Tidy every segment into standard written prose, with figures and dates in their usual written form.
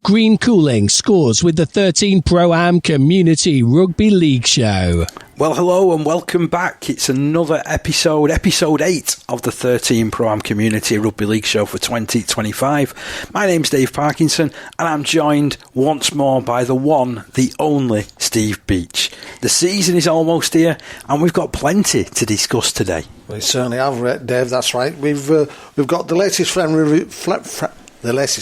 Green Cooling scores with the 13 Pro-Am Community Rugby League Show. Well, hello and welcome back. It's another episode 8 of the 13 Pro-Am Community Rugby League Show for 2025. My name's Dave Parkinson and I'm joined once more by the one, the only Steve Beech. The season is almost here and we've got plenty to discuss today. We certainly have, Dave, that's right. We've got the latest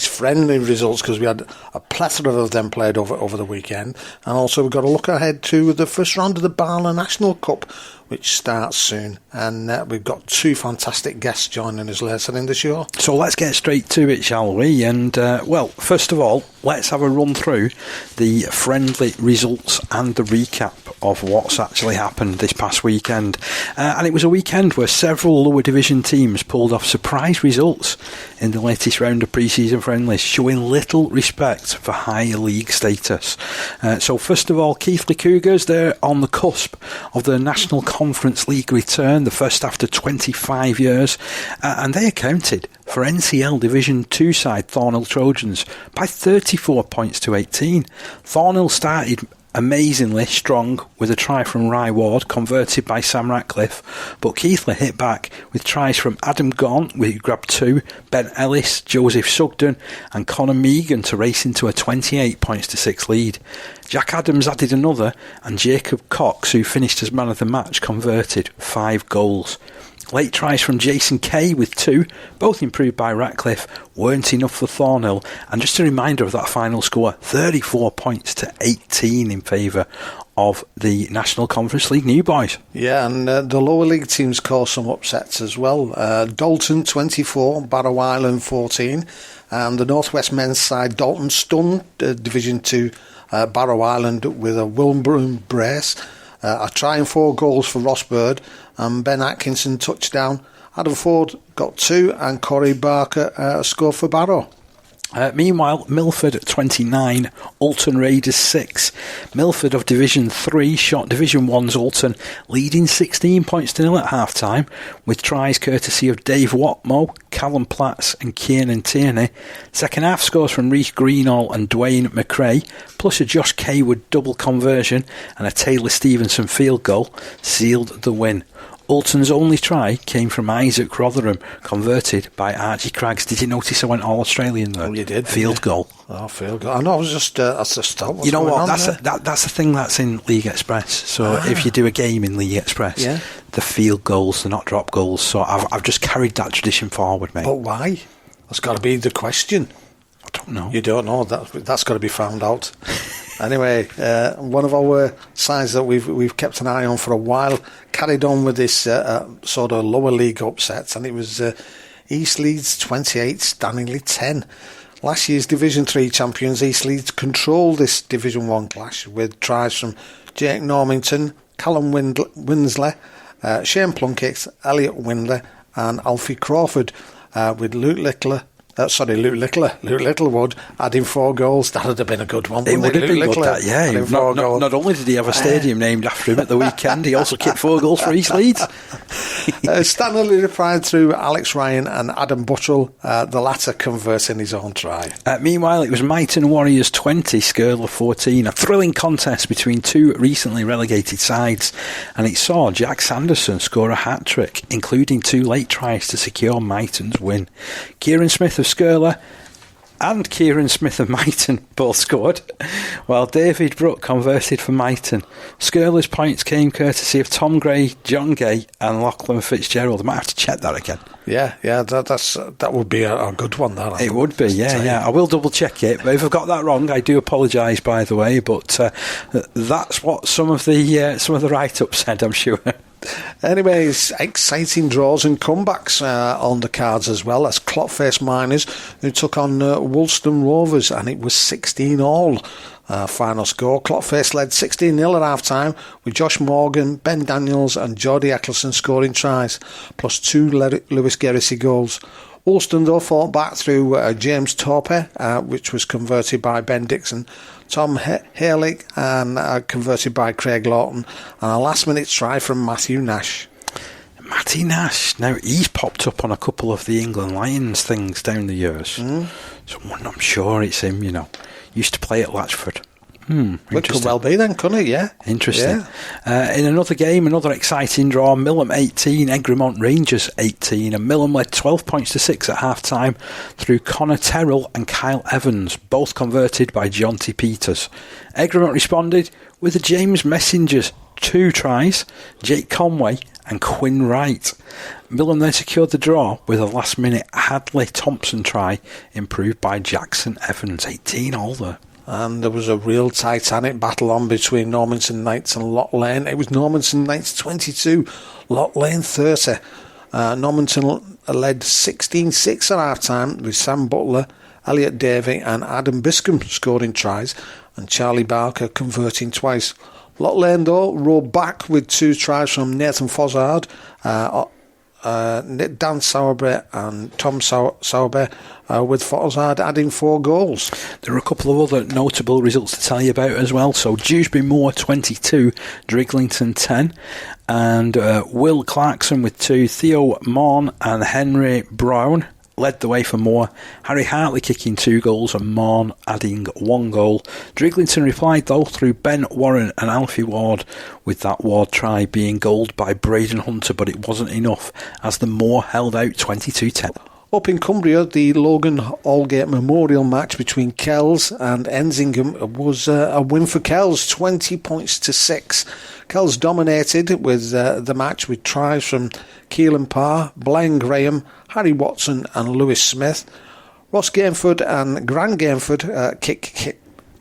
friendly results because we had a plethora of them played over the weekend, and also we've got to look ahead to the first round of the BARLA National Cup, which starts soon, and we've got two fantastic guests joining us later in the show. So let's get straight to it, shall we? And well, first of all, let's have a run through the friendly results and the recap of what's actually happened this past weekend. And it was a weekend where several lower division teams pulled off surprise results in the latest round of pre-season friendlies, showing little respect for higher league status. So first of all, Keighley Cougars, they're on the cusp of the National Conference League return, the first after 25 years, and they accounted for NCL Division 2 side Thornhill Trojans by 34 points to 18. Thornhill started amazingly strong with a try from Rye Ward, converted by Sam Ratcliffe, but Keighley hit back with tries from Adam Gaunt, who grabbed 2, Ben Ellis, Joseph Sugden and Connor Megan to race into a 28 points to 6 lead. Jack Adams added another, and Jacob Cox, who finished as man of the match, converted 5 goals. Late tries from Jason Kay with 2, both improved by Ratcliffe, weren't enough for Thornhill. And just a reminder of that final score, 34 points to 18 in favour of the National Conference League new boys. Yeah, and the lower league teams caused some upsets as well. Dalton 24, Barrow Island 14, and the North West men's side, Dalton stunned Division 2 Barrow Island with a Wilburn brace. A try and 4 goals for Ross Bird, and Ben Atkinson touchdown. Adam Ford got 2 and Corey Barker scored for Barrow. Meanwhile, Milford at 29, Alton Raiders 6. Milford of Division 3 shot Division 1's Alton, leading 16 points to 0 at half-time, with tries courtesy of Dave Watmo, Callum Platts and Kieran Tierney. Second half scores from Reece Greenall and Dwayne McRae, plus a Josh Kaywood double conversion and a Taylor Stevenson field goal, sealed the win. Alton's only try came from Isaac Rotherham, converted by Archie Craggs. Did you notice I went all Australian there? Oh, you did. Field goal. Oh, field goal. I know, I was just, that's the stop. You know what? That's the thing that's in League Express. So if you do a game in League Express, the field goals, they're not drop goals. So I've just carried that tradition forward, mate. But why? That's got to be the question. I don't know. You don't know. That's got to be found out. Anyway, one of our sides that we've kept an eye on for a while carried on with this sort of lower league upsets, and it was East Leeds 28, Stanley 10. Last year's Division 3 champions East Leeds controlled this Division 1 clash with tries from Jake Normanton, Callum Winsley, Shane Plunkett, Elliot Windley and Alfie Crawford, with Luke Littlewood adding 4 goals. That would have been a good one. It would have been good, that, yeah. Not only did he have a stadium named after him at the weekend, he also kicked 4 goals for East Leeds. Stanley replied through Alex Ryan and Adam Buttrell, the latter converting his own try. Meanwhile, it was Myton Warriors 20, Skirler 14, a thrilling contest between 2 recently relegated sides, and it saw Jack Sanderson score a hat-trick, including 2 late tries to secure Myton's win. Kieran Smith of Skirler and Kieran Smith of Myton both scored, while David Brook converted for Myton. Skirler's points came courtesy of Tom Gray, John Gay and Lachlan Fitzgerald. I might have to check that again. Yeah, that would be a good one. It would be, yeah. I will double check it, but if I've got that wrong, I do apologise, by the way. But that's what some of the write-ups said, I'm sure. Anyways, exciting draws and comebacks on the cards as well, as Clotface Miners, who took on Woolston Rovers, and it was 16-all. Final score. Clotface led 16-0 at half-time, with Josh Morgan, Ben Daniels and Geordie Eccleston scoring tries, plus 2 Lewis Gerrity goals. Woolston, though, fought back through James Torpe, which was converted by Ben Dixon, Tom Haley, and converted by Craig Lawton, and a last-minute try from Matthew Nash. Matty Nash, now he's popped up on a couple of the England Lions things down the years, so I'm sure it's him, you know. used to play at Latchford. It could well be then, couldn't it? Yeah. Interesting. In another game, another exciting draw, Millom 18, Egremont Rangers 18, and Millom led 12 points to 6 at half-time through Connor Terrell and Kyle Evans, both converted by Jonty Peters. Egremont responded with the James Messengers 2 tries, Jake Conway and Quinn Wright. Millom then secured the draw with a last-minute Hadley Thompson try, improved by Jackson Evans, 18 all there. And there was a real titanic battle on between Normanton Knights and Lock Lane. It was Normanton Knights 22, Lock Lane 30. Normanton led 16-6 at half-time with Sam Butler, Elliot Davey and Adam Biscombe scoring tries and Charlie Barker converting twice. Lock Lane, though, rode back with 2 tries from Nathan Fozzard, Dan Sowerby and Tom Sowerby, with Fozzard adding 4 goals. There are a couple of other notable results to tell you about as well. So Dewsbury Moor 22, Driglington 10, and Will Clarkson with 2, Theo Morn and Henry Brown led the way for Moore. Harry Hartley kicking 2 goals and Morn adding 1 goal. Driglington replied though through Ben Warren and Alfie Ward, with that Ward try being goaled by Braden Hunter, but it wasn't enough as the Moor held out 22-10. Up in Cumbria, the Logan Allgate Memorial match between Kells and Ensingham was a win for Kells, 20 points to 6. Kells dominated with the match with tries from Keelan Parr, Blaine Graham, Harry Watson and Lewis Smith. Ross Gainford and Grant Gainford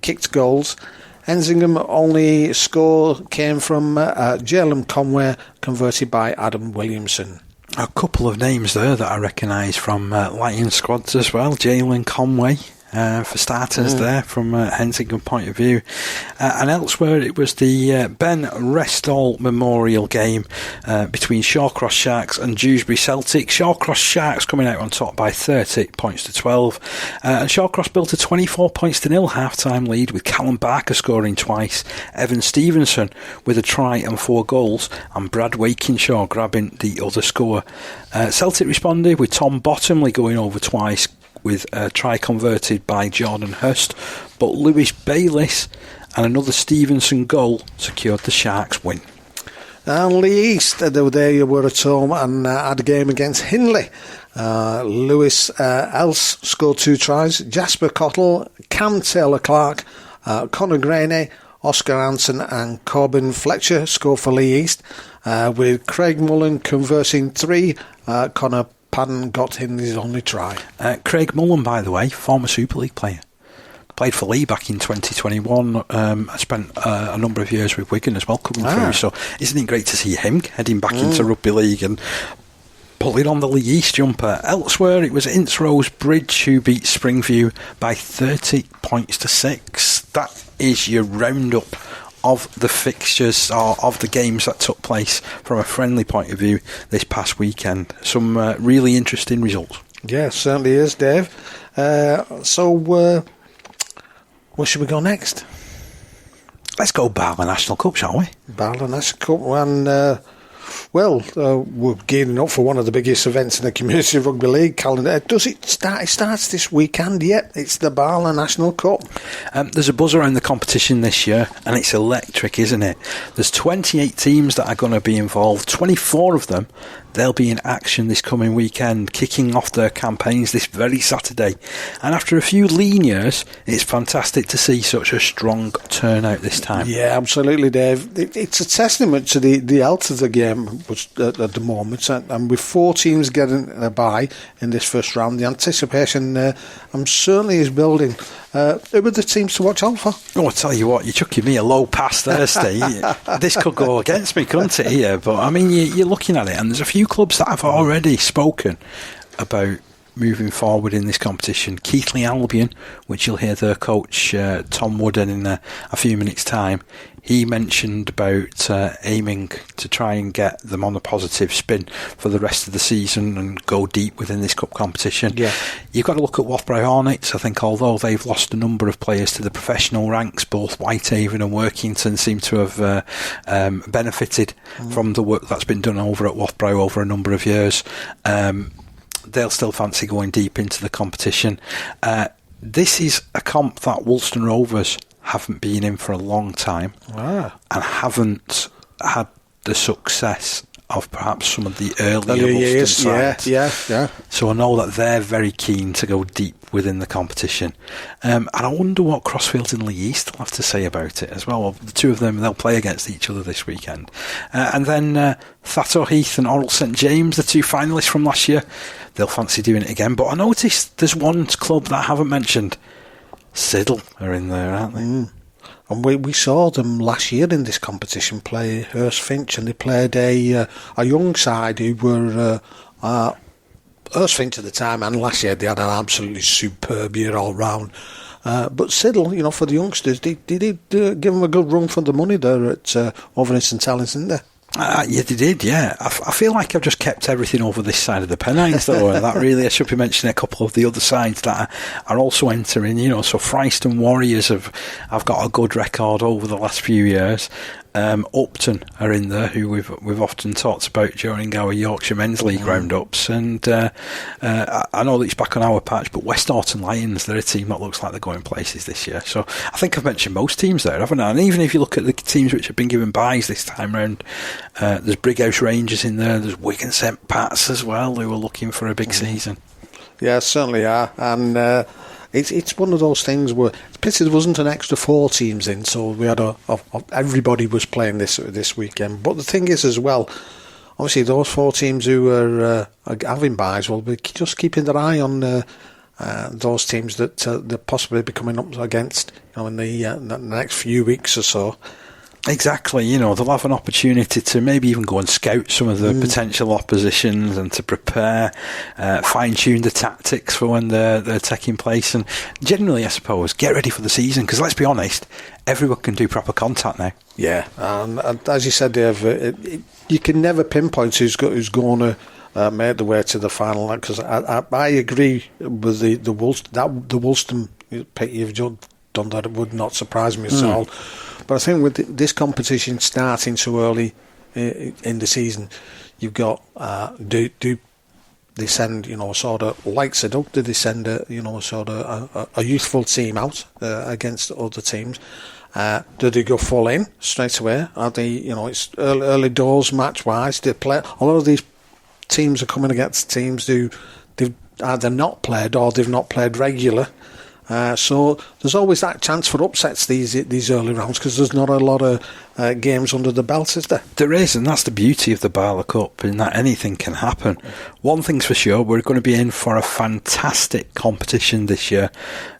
kicked goals. Ensingham only score came from Jalen Conway, converted by Adam Williamson. A couple of names there that I recognise from Lion squads as well. Jalen Conway, for starters there, from a Ensingham point of view. And elsewhere, it was the Ben Restall Memorial game between Shawcross Sharks and Dewsbury Celtic. Shawcross Sharks coming out on top by 30 points to 12. And Shawcross built a 24 points to 0 half-time lead with Callum Barker scoring twice, Evan Stevenson with a try and 4 goals, and Brad Wakinshaw grabbing the other score. Celtic responded with Tom Bottomley going over twice, with a try converted by Jordan Hurst, but Lewis Bayliss and another Stevenson goal secured the Sharks win. And Lee East, they were at home and had a game against Hindley. Lewis Else scored 2 tries, Jasper Cottle, Cam Taylor-Clark, Conor Graney, Oscar Hansen and Corbin Fletcher scored for Lee East, with Craig Mullen converting 3, Connor Padden got him his only try. Craig Mullen, by the way, former Super League player. Played for Lee back in 2021. I spent a number of years with Wigan as well coming through. So isn't it great to see him heading back into Rugby League and pulling on the Lee East jumper. Elsewhere, it was Ince Rose Bridge who beat Springview by 30 points to 6. That is your roundup of the fixtures or of the games that took place from a friendly point of view this past weekend. Some really interesting results. Yeah, certainly is, Dave. So where should we go next? Let's go BARLA National Cup, shall we? BARLA National Cup, and we're gearing up for one of the biggest events in the Community Rugby League calendar. Does it start? It starts this weekend, yet. It's the BARLA National Cup. There's a buzz around the competition this year, and it's electric, isn't it? There's 28 teams that are going to be involved. 24 of them, they'll be in action this coming weekend, kicking off their campaigns this very Saturday. And after a few lean years, it's fantastic to see such a strong turnout this time. Yeah, absolutely, Dave. It's a testament to the health of the game at the moment. And with 4 teams getting a bye in this first round, the anticipation certainly is building. Who are the teams to watch out for? Oh, I'll tell you what, you're chucking me a low pass Thursday. This could go against me, couldn't it, here? But, I mean, you're looking at it, and there's a few clubs that have already spoken about moving forward in this competition. Keighley Albion, which you'll hear their coach, Tim Woodhead, in a few minutes' time. He mentioned about aiming to try and get them on a positive spin for the rest of the season and go deep within this cup competition. Yeah. You've got to look at Wathborough Hornets. I think although they've lost a number of players to the professional ranks, both Whitehaven and Workington seem to have benefited from the work that's been done over at Wathborough over a number of years. They'll still fancy going deep into the competition. this is a comp that Woolston Rovers haven't been in for a long time and haven't had the success of perhaps some of the earlier Woolston sides. Yeah. So I know that they're very keen to go deep within the competition. And I wonder what Crossfields and Lee East will have to say about it as well. The two of them, they'll play against each other this weekend. And then Thatto Heath and Oral St James, the two finalists from last year, they'll fancy doing it again. But I noticed there's one club that I haven't mentioned. Siddle are in there, aren't they? And we saw them last year in this competition play Hurst Finch, and they played a young side who were Hurst Finch at the time, and last year they had an absolutely superb year all round. But Siddle, for the youngsters, they did give them a good run for the money there at over in St Helens, didn't they? Yeah, they did, yeah. I feel like I've just kept everything over this side of the Pennines, though. And that really, I should be mentioning a couple of the other sides that are also entering, So Fryston Warriors have got a good record over the last few years. Upton are in there, who we've often talked about during our Yorkshire Men's League roundups, and I know that it's back on our patch, but West Orton Lions, they're a team that looks like they're going places this year. So I think I've mentioned most teams there, haven't I? And even if you look at the teams which have been given byes this time round, there's Brighouse Rangers in there, there's Wigan St Pat's as well, who are looking for a big season. Yeah, certainly are, and it's one of those things where it's pity there wasn't an extra 4 teams in, so we had everybody was playing this weekend. But the thing is as well, obviously those 4 teams who are having byes will be just keeping their eye on those teams that they're possibly be coming up against in the next few weeks or so. Exactly, they'll have an opportunity to maybe even go and scout some of the potential oppositions and to prepare, fine-tune the tactics for when they're taking place, and generally, I suppose, get ready for the season, because let's be honest, everyone can do proper contact now. Yeah, and as you said, Dave, you can never pinpoint who's going to make the way to the final, because I agree with the Woolston pick you've done that. It would not surprise me at all. But I think with this competition starting so early in the season, you've got do they send sort of like Siddle? Do they send a youthful team out against other teams? Do they go full in straight away? Are they it's early doors match wise? Do they play? A lot of these teams are coming against teams who they've either not played or they've not played regular. So there's always that chance for upsets these early rounds, because there's not a lot of games under the belt, is there? There is, and that's the beauty of the BARLA Cup, in that anything can happen. One thing's for sure, we're going to be in for a fantastic competition this year.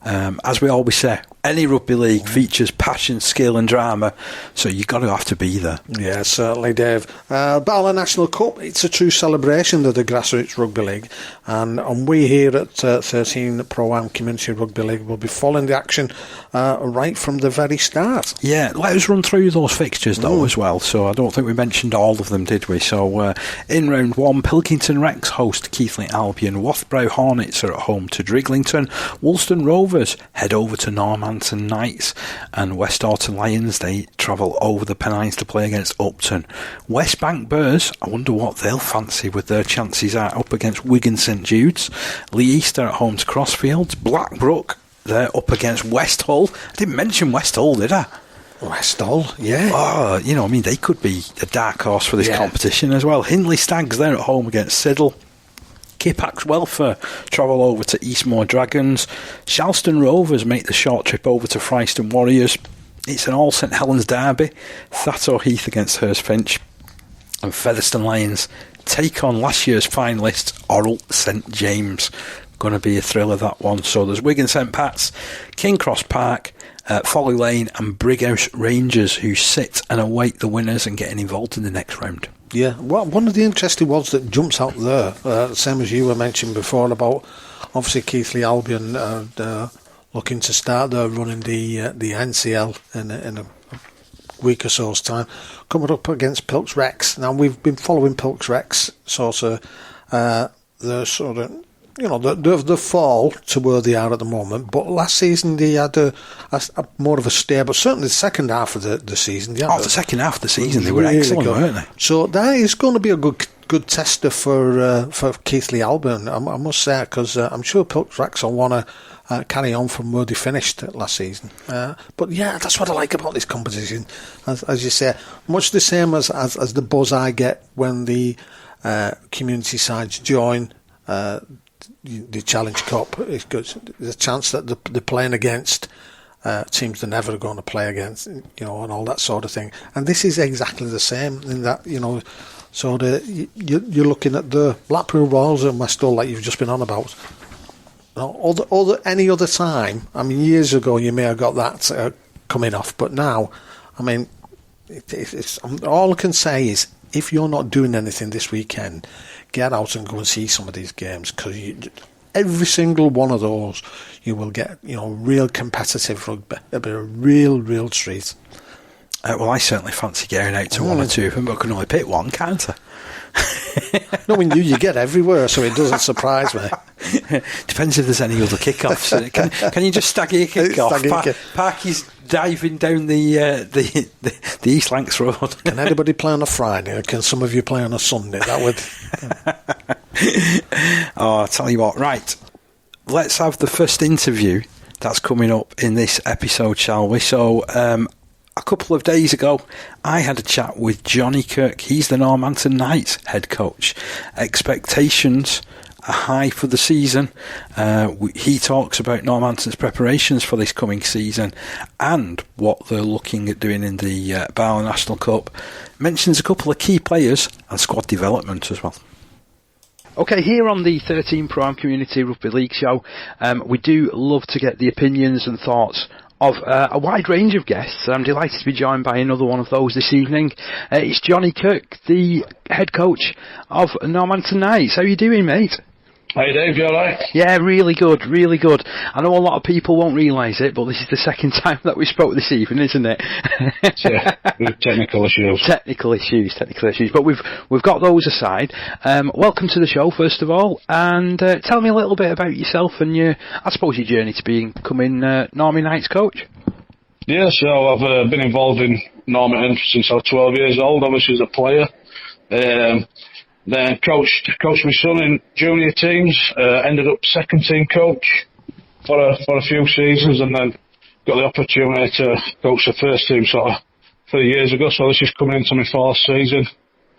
As we always say, any rugby league features passion, skill and drama, so you've got to have to be there. Yeah, certainly, Dave. BARLA National Cup, it's a true celebration of the grassroots rugby league, and we here at 13 Pro-Am Community Rugby League will be following the action right from the very start. Yeah, let us run through those fixtures though as well, so I don't think we mentioned all of them, did we? So in round 1, Pilkington Rex host Keighley Albion, Wathbrow Hornets are at home to Driglington, Woolston Rovers head over to Normanton Knights, and West Orton Lions, they travel over the Pennines to play against Upton. West Bank Bears, I wonder what they'll fancy with their chances are up against Wigan St Jude's. Lee East are at home to Crossfields. Blackbrook, they're up against West Hull. I didn't mention West Hull, did I? West Hull, yeah. Oh, they could be a dark horse for this competition as well. Hindley Stags, they're at home against Siddle. Kippax Welfare travel over to Eastmoor Dragons. Shalston Rovers make the short trip over to Fryston Warriors. It's an all St Helens derby. Thatto Heath against Hurst Finch. And Featherstone Lions take on last year's finalists Oral St James. Going to be a thriller, that one. So there's Wigan St Pat's, King Cross Park, Folly Lane and Brighouse Rangers, who sit and await the winners and getting involved in the next round. Yeah, well, one of the interesting ones that jumps out there, same as you were mentioning before, about obviously Keighley Albion looking to start their running the NCL in a week or so's time, coming up against Pilks Rex. Now, we've been following Pilks Rex, they're sort of the fall to where they are at the moment. But last season they had a more of a stable. Certainly the second half of the season. The second half of the season they were really excellent, good. Weren't they? So that is going to be a good tester for Keighley Albion, I must say, because I'm sure Piltrax will want to carry on from where they finished last season. But yeah, that's what I like about this competition. As you say, much the same as the buzz I get when the community sides join the Challenge Cup. It's good. There's a chance that they're playing against teams they're never going to play against, and all that sort of thing. And this is exactly the same in that, so you're looking at the Blackpool Royals and Westall, like you've just been on about. Any other time, I mean, years ago you may have got that coming off, but now, I mean, it's all I can say is, if you're not doing anything this weekend, get out and go and see some of these games, because every single one of those you will get, real competitive rugby. It'll be a real treat. Well, I certainly fancy getting out to one or two of them, but I can only pick one, can't I? Knowing you get everywhere, so it doesn't surprise me. Depends if there's any other kickoffs. Can you just stagger your kickoff? Parky's diving down the East Lancs Road. Can anybody play on a Friday, or can some of you play on a Sunday? That would. Oh, I'll tell you what. Right, let's have the first interview that's coming up in this episode, shall we? So, a couple of days ago, I had a chat with Johnny Kirk. He's the Normanton Knights head coach. Expectations are high for the season. He talks about Normanton's preparations for this coming season and what they're looking at doing in the BARLA National Cup. Mentions a couple of key players and squad development as well. Okay, here on the 13 Pro Am Community Rugby League show, we do love to get the opinions and thoughts of a wide range of guests. I'm delighted to be joined by another one of those this evening. It's Johnny Kirk, the head coach of Normanton Knights. How are you doing, mate? Hey Dave, you alright? Yeah, really good. I know a lot of people won't realise it, but this is the second time that we spoke this evening, isn't it? Yeah, with technical issues. Technical issues. But we've got those aside. Welcome to the show, first of all, and tell me a little bit about yourself and your journey to becoming Norman Knights coach. Yeah, so I've been involved in Normanton since I was 12 years old, obviously as a player. Then coached my son in junior teams, ended up second team coach for a few seasons, and then got the opportunity to coach the first team sort of 3 years ago, so this is coming into my fourth season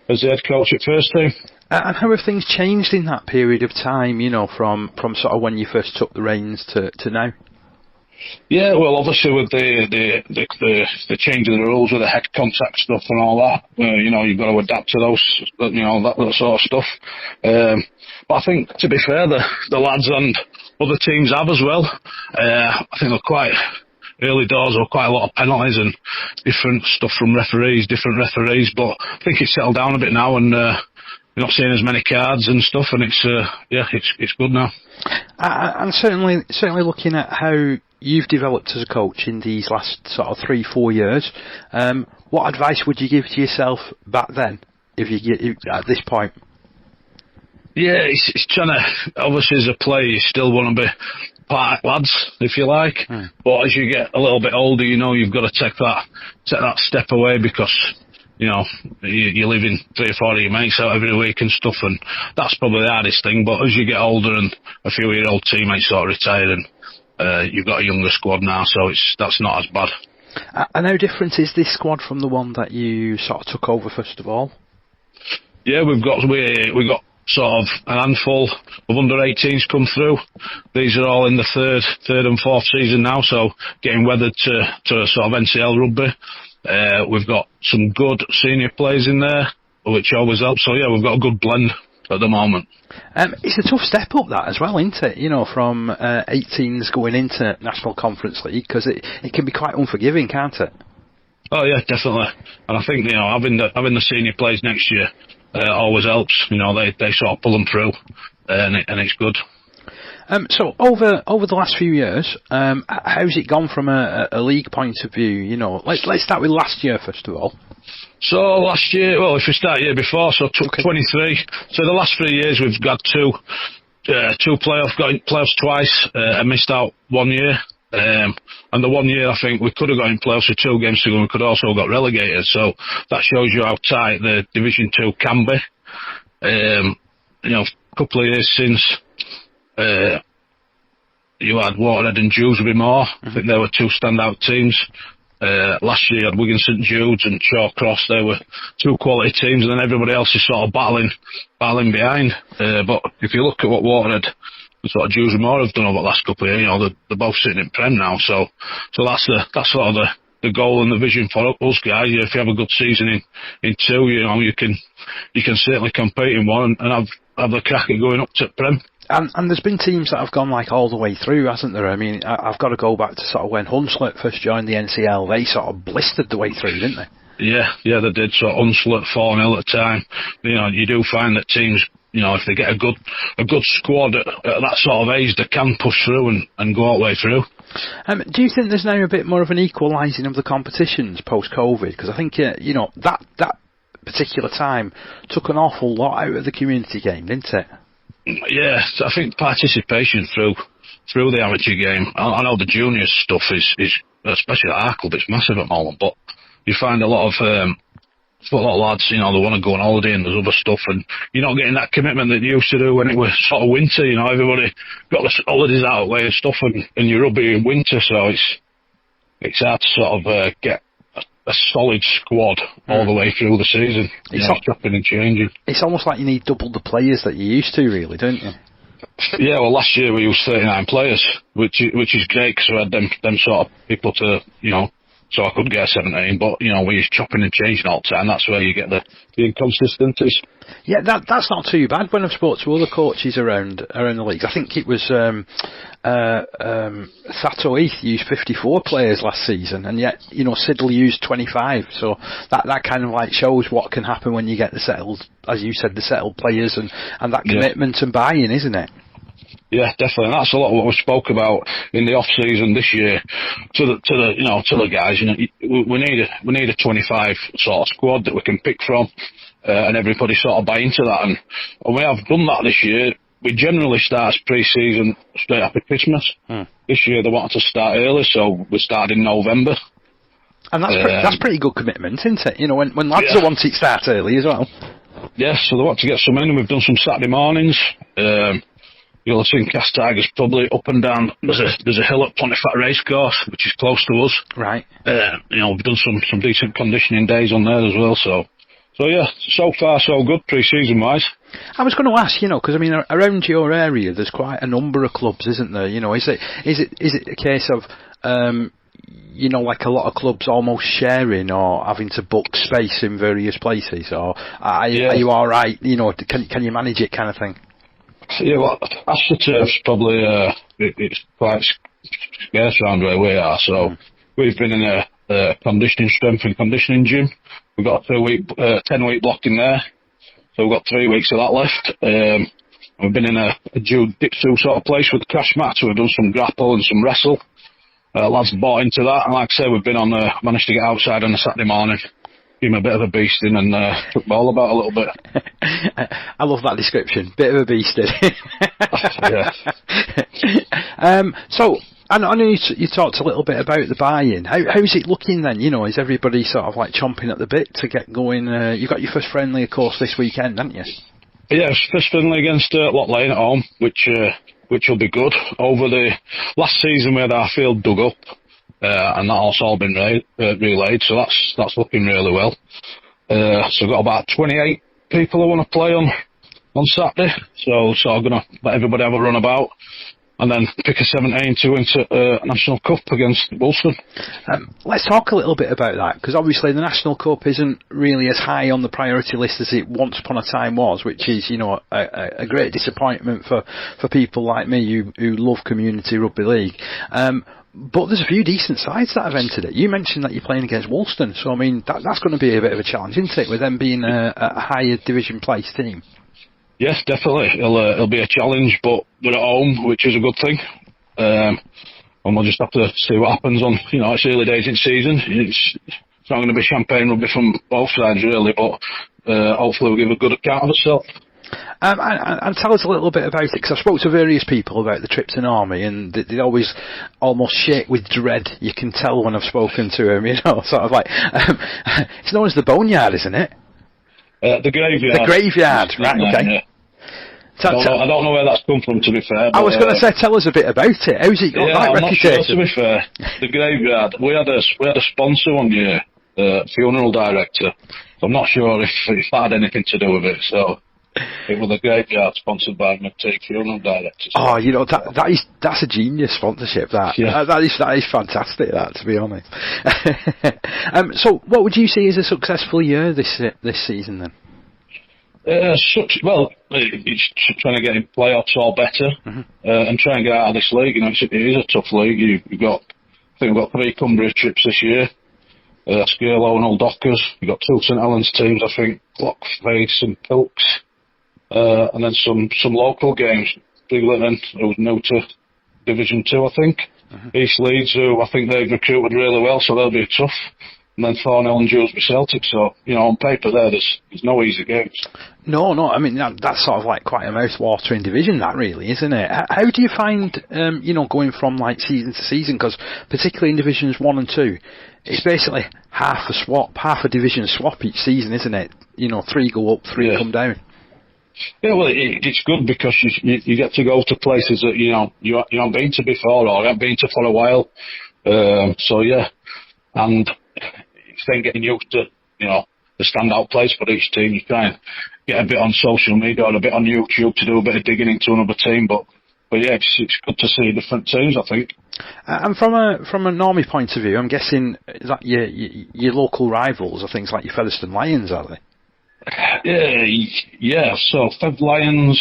as the head coach at first team. And how have things changed in that period of time, from sort of when you first took the reins to now? Yeah, well, obviously with the change of the rules with the head contact stuff and all that, you've got to adapt to those, that sort of stuff. But I think, to be fair, the lads and other teams have as well. I think they're quite early doors, or quite a lot of penalties and different stuff from different referees. But I think it's settled down a bit now, and you're not seeing as many cards and stuff, and it's good now. And certainly looking at how you've developed as a coach in these last sort of 3-4 years, what advice would you give to yourself back then, if at this point? Yeah, it's trying to, obviously as a player you still want to be part lads, if you like, but as you get a little bit older, you've got to take that step away, because you're leaving 3 or 4 of your mates out every week and stuff, and that's probably the hardest thing. But as you get older and a few of your old teammates sort of retire, and you've got a younger squad now, so that's not as bad. And how different is this squad from the one that you sort of took over first of all? Yeah, we've got sort of a handful of under-18s come through. These are all in the third and fourth season now, so getting weathered to sort of NCL rugby. We've got some good senior players in there, which always helps. So yeah, we've got a good blend at the moment. It's a tough step up, that as well, isn't it? From 18s going into National Conference League, because it can be quite unforgiving, can't it? Oh yeah, definitely. And I think having the senior players next year always helps. They sort of pull them through, and it's good. So over the last few years, how's it gone from a league point of view? Let's start with last year first of all. So last year, well, if we start year before, so 23. So the last 3 years we've got two 2 playoffs, got in playoffs twice, and missed out 1 year. And the 1 year, I think we could have got in playoffs with 2 games to go. We could also got relegated. So that shows you how tight the Division 2 can be. You know, a couple of years since, you had Waterhead and Dewsbury Moor. I think they were 2 standout teams. Last year you had Wigan St Jude's and Shawcross. They were 2 quality teams, and then everybody else is sort of battling behind. But if you look at what Waterhead and sort of Dewsbury Moor have done over the last couple of years, you know, they're both sitting in Prem now. So that's sort of the goal and the vision for us guys. If you have a good season in 2, you know, you can certainly compete in 1 and have the crack at going up to Prem. And there's been teams that have gone like all the way through, hasn't there? I mean, I've got to go back to sort of when Hunslet first joined the NCL. They sort of blistered the way through, didn't they? Yeah, they did. So Hunslet 4-0 at the time. You know, you do find that teams, you know, if they get a good squad at that sort of age, they can push through and go all the way through. Do you think there's now a bit more of an equalising of the competitions post-COVID? Because I think, you know, that particular time took an awful lot out of the community game, didn't it? Yeah, I think participation through the amateur game. I know the juniors stuff is especially at our club, it's massive at the moment, but you find a lot of lads, you know, they want to go on holiday and there's other stuff, and you're not getting that commitment that you used to do when it was sort of winter. You know, everybody got the holidays out of the way and stuff, and you're rugby in winter, so it's hard to sort of get a solid squad all the way through the season. It's chopping and changing. It's almost like you need double the players that you used to, really, don't you? Yeah, well, last year we used 39 players, which is great because we had them sort of people to, you know, so I could get 17, but, you know, we use chopping and changing all the time. That's where you get the inconsistencies. Yeah, that's not too bad. When I've spoke to other coaches around the leagues, I think it was Thato Heath used 54 players last season, and yet, you know, Siddle used 25. So that kind of like shows what can happen when you get the settled, as you said, the settled players and that commitment and buy-in, isn't it? Yeah, definitely. And that's a lot of what we spoke about in the off season this year to the guys. You know, we need a 25 sort of squad that we can pick from, and everybody sort of buy into that. And we have done that this year. We generally start pre-season straight after Christmas. This year they wanted to start early, so we started in November. And that's pretty good commitment, isn't it? You know, when lads are wanting to start early as well. Yeah, so they want to get some in, and we've done some Saturday mornings. You'll have seen Cast Tigers probably up and down. There's a hill at Pontefract Racecourse, which is close to us. Right. You know, we've done some decent conditioning days on there as well. So yeah, so far so good pre-season wise. I was going to ask, you know, because I mean, around your area, there's quite a number of clubs, isn't there? You know, is it a case of, you know, like a lot of clubs almost sharing or having to book space in various places, or are you all right? You know, can you manage it, kind of thing? Yeah, well, AstroTurf's probably it's quite scarce around where we are. So we've been in a strength and conditioning gym. We've got a 10-week block in there. So we've got 3 weeks of that left. We've been in a jiu-jitsu sort of place with crash mats. We've done some grapple and some wrestle. Lads bought into that, and like I say, we've been managed to get outside on a Saturday morning. Give him a bit of a beasting and took the ball about a little bit. I love that description. Bit of a beasting. Yeah. So, I know you talked a little bit about the buy-in. How's it looking then? You know, is everybody sort of like chomping at the bit to get going? You got your first friendly, of course, this weekend, haven't you? Yeah, first friendly against Loch Lane at home, which will be good. Over the last season we had our field dug up. And that's all been relayed, so that's looking really well. So I've got about 28 people who want to play on Saturday, so I'm going to let everybody have a run about, and then pick a 17 to into National Cup against Woolston. Let's talk a little bit about that, because obviously the National Cup isn't really as high on the priority list as it once upon a time was, which is, you know, a great disappointment for people like me who love community rugby league. But there's a few decent sides that have entered it. You mentioned that you're playing against Woolston, so I mean that's going to be a bit of a challenge, isn't it, with them being a higher division place team? Yes, definitely. It'll be a challenge, but we're at home, which is a good thing. And we'll just have to see what happens on. You know, it's early days in season. It's not going to be champagne rugby from both sides really, but hopefully we'll give a good account of ourselves. And tell us a little bit about it, because I spoke to various people about the trip to Army, and they always almost shake with dread. You can tell when I've spoken to them, sort of like, it's known as the Boneyard, isn't it? The Graveyard. The Graveyard, right, okay. Yeah. I don't know where that's come from, to be fair. I was going to say, tell us a bit about it. How's it got that reputation? Not sure, to be fair. The Graveyard, we had a sponsor one year, funeral director. So I'm not sure if that had anything to do with it, so... It was a Graveyard sponsored by McTeague Funeral Directors. Oh, that's a genius sponsorship. That that is fantastic. That, to be honest. So, what would you see as a successful year this season then? It's trying to get in playoffs or better, and try and get out of this league. It is a tough league. I think we've got 3 Cumbria trips this year. Skirlow and Old Dockers. We've got 2 St Helens teams, I think, Lockface and Pilks. And then some local games. Biglinton, who's new to Division 2, I think. East Leeds, who I think they've recruited really well, so they'll be tough. And then Thornhill and Dewsbury Celtic. So, on paper there's no easy games. No, I mean, that's sort of like quite a mouth-watering division, that really, isn't it? How do you find, going from like season to season? Because particularly in Divisions 1 and 2, it's basically half a division swap each season, isn't it? 3 go up, 3 come down. Yeah, well, it's good because you get to go to places that you haven't been to before or haven't been to for a while. So yeah, and it's then getting used to the standout place for each team. You try and get a bit on social media or a bit on YouTube to do a bit of digging into another team, but yeah, it's good to see different teams, I think. And from an Army point of view, I'm guessing that your local rivals are things like your Featherstone Lions, are they? Yeah. So Fev Lions,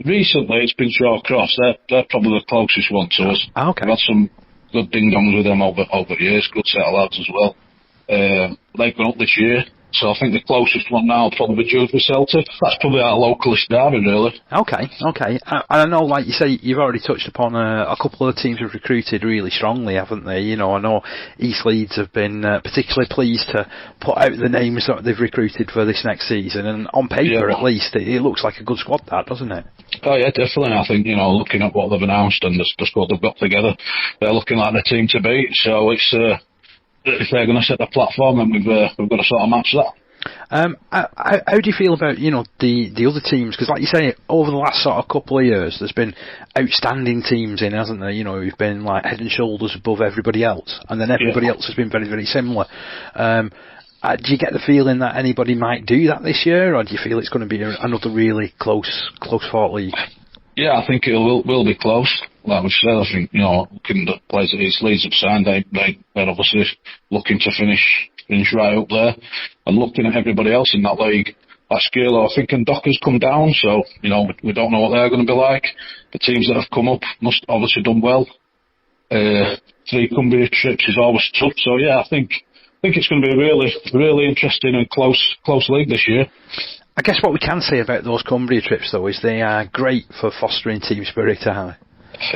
recently it's been Shawcross. They're probably the closest one to us. Okay. We've had some good ding-dongs with them over the years, good set of lads as well. They've gone up this year, so I think the closest one now will probably be Dewsbury Celtic. That's probably our localist derby, really. Okay. And I know, like you say, you've already touched upon a couple of the teams have recruited really strongly, haven't they? I know East Leeds have been particularly pleased to put out the names that they've recruited for this next season, and on paper at least, it looks like a good squad, that, doesn't it? Oh yeah, definitely. I think, looking at what they've announced and the squad they've got together, they're looking like the team to beat, so it's... if they're going to set the platform, then we've got to sort of match that. How do you feel about the other teams? Because like you say, over the last sort of couple of years, there's been outstanding teams in, hasn't there? Who've been like head and shoulders above everybody else, and then everybody else has been very, very similar. Do you get the feeling that anybody might do that this year, or do you feel it's going to be another really close fought league? Yeah, I think it will be close. Like we said, I think, looking at the players that East Leeds have signed, they're obviously looking to finish right up there. And looking at everybody else in that league, like Skirlow, I think, and Dockers come down, so, we don't know what they're going to be like. The teams that have come up must obviously done well. 3 Cumbria trips is always tough, so yeah, I think it's going to be a really, really interesting and close league this year. I guess what we can say about those Cumbria trips, though, is they are great for fostering team spirit, aren't they?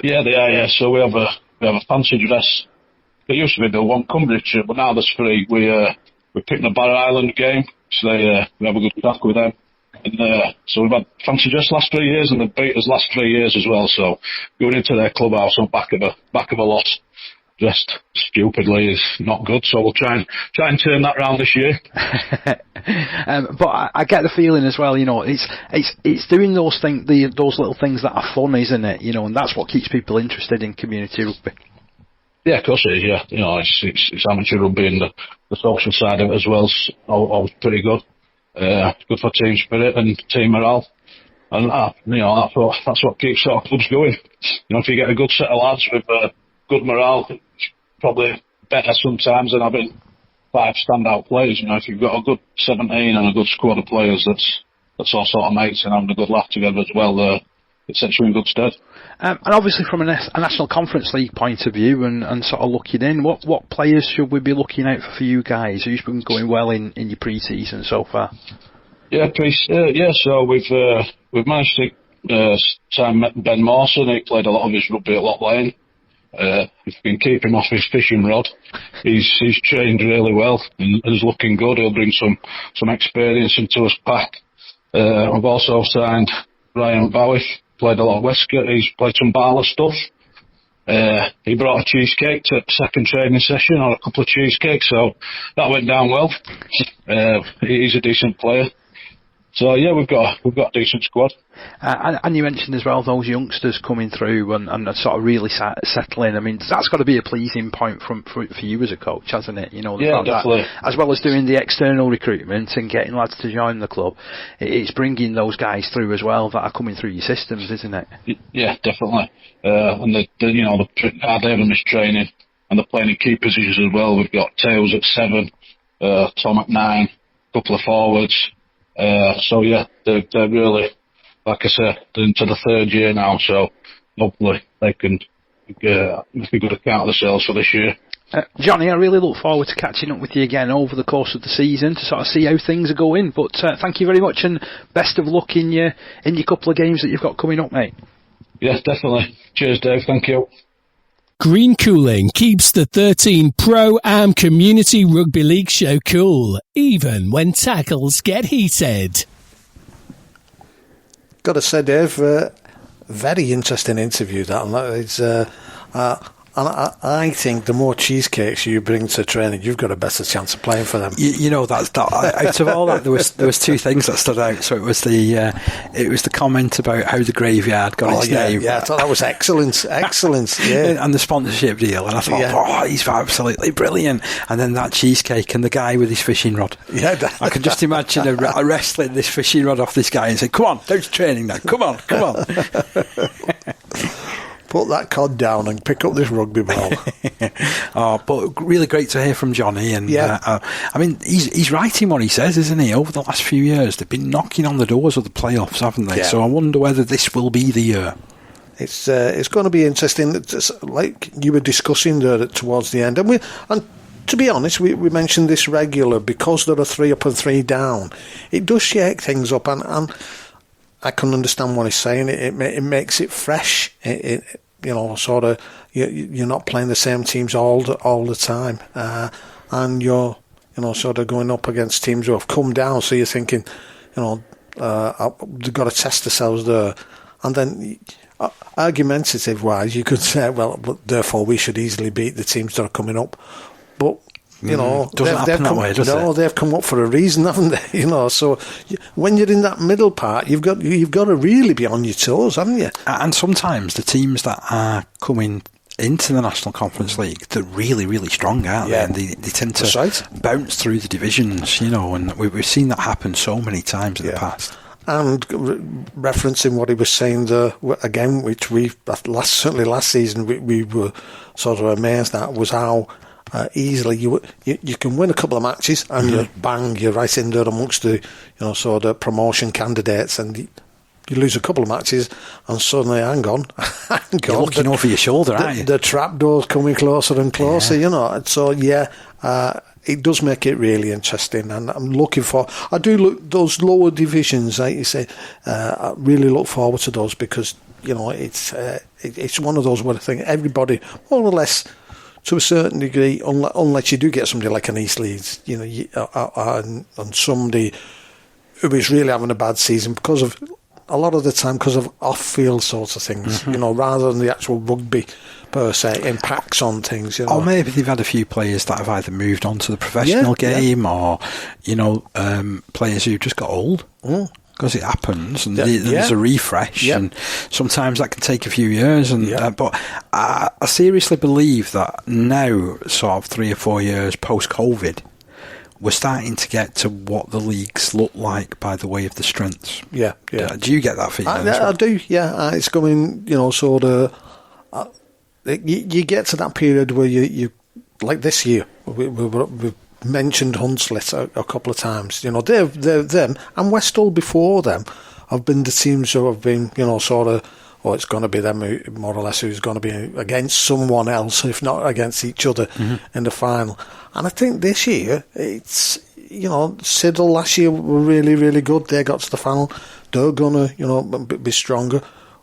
Yeah, they are, yeah. So we have a fancy dress. It used to be the 1 Cumbria trip, but now there's 3. We picked the Barra Island game, so we have a good crack with them. And so we've had fancy dress last 3 years, and they've beat us last 3 years as well. So going into their clubhouse on back of a loss, dressed stupidly, is not good. So we'll try and turn that round this year. But I get the feeling as well, it's doing those things, those little things that are fun, isn't it? And that's what keeps people interested in community rugby. Yeah, of course it is. Yeah, it's amateur rugby, and the social side of it as well is always pretty good. Good for team spirit and team morale, and that's what keeps sort of clubs going. If you get a good set of lads with good morale, it's probably better sometimes than having 5 standout players. If you've got a good 17 and a good squad of players that's all sort of mates and having a good laugh together as well, it sets you in good stead. And obviously from a National Conference League point of view and sort of looking in, what players should we be looking out for you guys? Who's been going well in your pre-season so far? Yeah, so we've managed to sign Ben Mawson. He played a lot of his rugby at Lock Lane. If we can keep him off his fishing rod, he's trained really well and is looking good. He'll bring some experience into his pack. I've also signed Ryan Bowick, played a lot of Westgate, he's played some BARLA stuff. He brought a cheesecake to the second training session, or a couple of cheesecakes, so that went down well. He's a decent player. So yeah, we've got a decent squad. And you mentioned as well those youngsters coming through and sort of really settling. I mean, that's got to be a pleasing point for you as a coach, hasn't it? You know, yeah, definitely. As well as doing the external recruitment and getting lads to join the club, it's bringing those guys through as well that are coming through your systems, isn't it? Yeah, definitely. And they haven't missed training, and they're playing in key positions as well. We've got Tails at 7, Tom at 9, a couple of forwards. So yeah, they're really, like I said, they're into the third year now, so hopefully they can make a good account of themselves for this year. Johnny, I really look forward to catching up with you again over the course of the season to sort of see how things are going. But thank you very much, and best of luck in your couple of games that you've got coming up, mate. Yes, definitely. Cheers, Dave. Thank you. Green Cooling keeps the 13 Pro-Am Community Rugby League show cool, even when tackles get heated. Got to say, Dave, very interesting interview that. And I think the more cheesecakes you bring to training, you've got a better chance of playing for them. You know, out of all that, there was two things that stood out. So it was the comment about how the graveyard got its name. Yeah, I thought that was excellent, yeah. And the sponsorship deal, and I thought, he's absolutely brilliant. And then that cheesecake and the guy with his fishing rod. Yeah, I can just imagine a wrestling this fishing rod off this guy and say, "Come on, down to training now. Come on." Put that cod down and pick up this rugby ball. But really great to hear from Johnny. And I mean, he's right in what he says, isn't he? Over the last few years, they've been knocking on the doors of the playoffs, haven't they? Yeah. So I wonder whether this will be the year. It's going to be interesting. It's like you were discussing there towards the end, and to be honest, we mentioned this regular because there are 3 up and 3 down. It does shake things up, and I can understand what he's saying. It makes it fresh. Sort of you're not playing the same teams all the time, and you're sort of going up against teams who have come down. So you're thinking, they've got to test themselves there, and then argumentative wise, you could say, well, therefore we should easily beat the teams that are coming up, but. Doesn't happen that way, does it? No, they've come up for a reason, haven't they? So when you're in that middle part, you've got to really be on your toes, haven't you? And sometimes the teams that are coming into the National Conference League, they're really, really strong, aren't they? And they tend to bounce through the divisions, and we've seen that happen so many times in the past. And referencing what he was saying there again, which certainly last season we were sort of amazed at, was how easily you can win a couple of matches and you're right in there amongst the sort of promotion candidates, and you lose a couple of matches and suddenly hang on you're looking over your shoulder, aren't you? The trapdoor's coming closer and closer. So it does make it really interesting, and I'm looking for. I do look those lower divisions, like you say. I really look forward to those because it's one of those where I think everybody more or less, to a certain degree, unless you do get somebody like an East Leeds, and somebody who is really having a bad season because of a lot of the time because of off-field sorts of things, rather than the actual rugby per se impacts on things. Or maybe they've had a few players that have either moved on to the professional game, or players who just got old. Because it happens, and there's a refresh, and sometimes that can take a few years. But I seriously believe that now, sort of 3 or 4 years post-COVID, we're starting to get to what the leagues look like by the way of the strengths. Yeah. Do you get that feeling? I do. Yeah, it's going. Sort of. You get to that period where you like this year. We've mentioned Hunslet a couple of times. They're them, and Westall before them have been the teams who have been, sort of, it's going to be them more or less who's going to be against someone else, if not against each other in the final. And I think this year it's, Siddle last year were really, really good. They got to the final. They're going to, be stronger.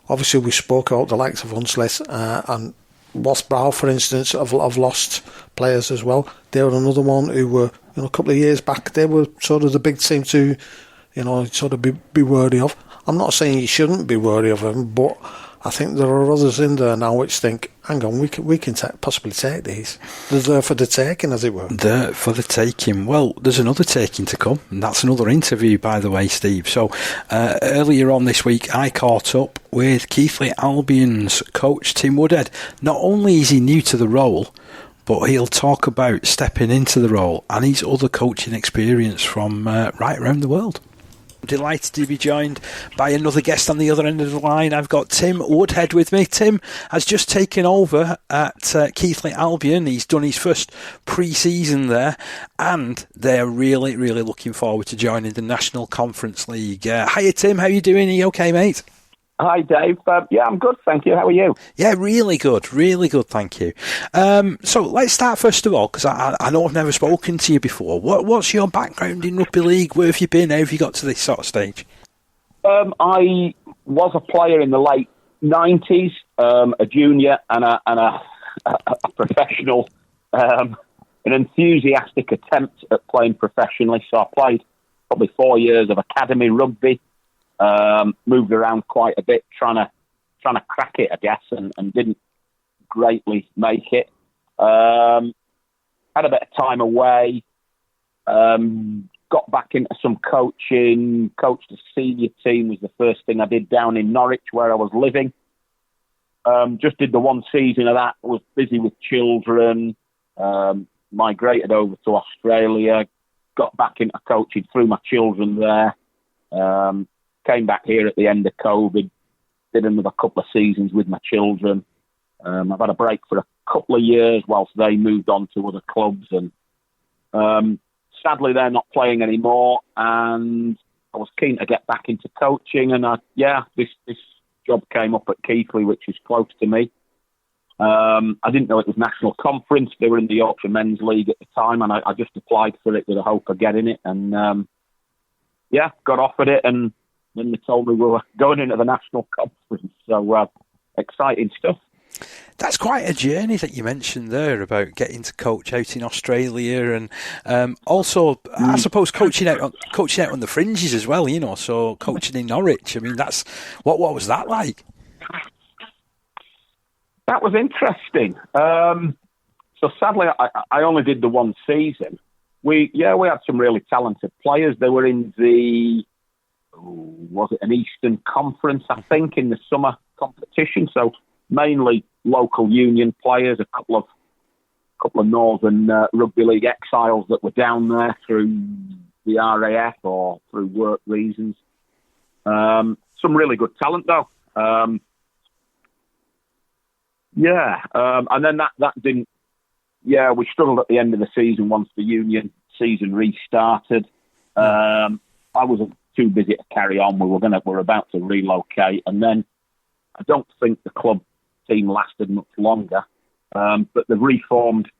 Obviously, we spoke about the likes of Hunslet and Wasbrow, for instance, have lost players as well. They were another one who were, a couple of years back, they were sort of the big team to, sort of be wary of. I'm not saying you shouldn't be wary of him, but I think there are others in there now which think, hang on, we can possibly take these. They're there for the taking, as it were. There for the taking. Well, there's another taking to come, and that's another interview, by the way, Steve. So earlier on this week, I caught up with Keighley Albion's coach, Tim Woodhead. Not only is he new to the role, but he'll talk about stepping into the role and his other coaching experience from right around the world. Delighted to be joined by another guest on the other end of the line. I've got Tim Woodhead with me. Tim has just taken over at Keighley Albion. He's done his first pre-season there, and they're really, really looking forward to joining the National Conference League. Hiya, Tim. How are you doing? Are you okay, mate? Hi, Dave. Yeah, I'm good, thank you. How are you? Yeah, really good, thank you. So let's start first of all, because I know I've never spoken to you before. What's your background in rugby league? Where have you been? How have you got to this sort of stage? I was a player in the late 90s, a junior and a professional, an enthusiastic attempt at playing professionally. So I played probably 4 years of academy rugby. Moved around quite a bit, trying to crack it, I guess, and didn't greatly make it. Had a bit of time away. Got back into some coaching. Coached a senior team was the first thing I did down in Norwich, where I was living. Just did the one season of that. Was busy with children. Migrated over to Australia. Got back into coaching through my children there. Came back here at the end of COVID, did another couple of seasons with my children. I've had a break for a couple of years whilst they moved on to other clubs, and sadly they're not playing anymore, and I was keen to get back into coaching, and this job came up at Keighley, which is close to me. I didn't know it was National Conference. They were in the Yorkshire Men's League at the time, and I just applied for it with the hope of getting it, and got offered it, and then they told me we were going into the National Conference. So exciting stuff. That's quite a journey that you mentioned there about getting to coach out in Australia, and also I suppose coaching out on the fringes as well. So coaching in Norwich. I mean, that's what was that like? That was interesting. So sadly, I only did the one season. We had some really talented players. They were in the was it an Eastern Conference, I think, in the summer competition. So mainly local union players, a couple of Northern Rugby League exiles that were down there through the RAF or through work reasons. Some really good talent though. And then that didn't. Yeah, we struggled at the end of the season once the union season restarted. I wasn't too busy to carry on. We're about to relocate, and then I don't think the club team lasted much longer. But they've reformed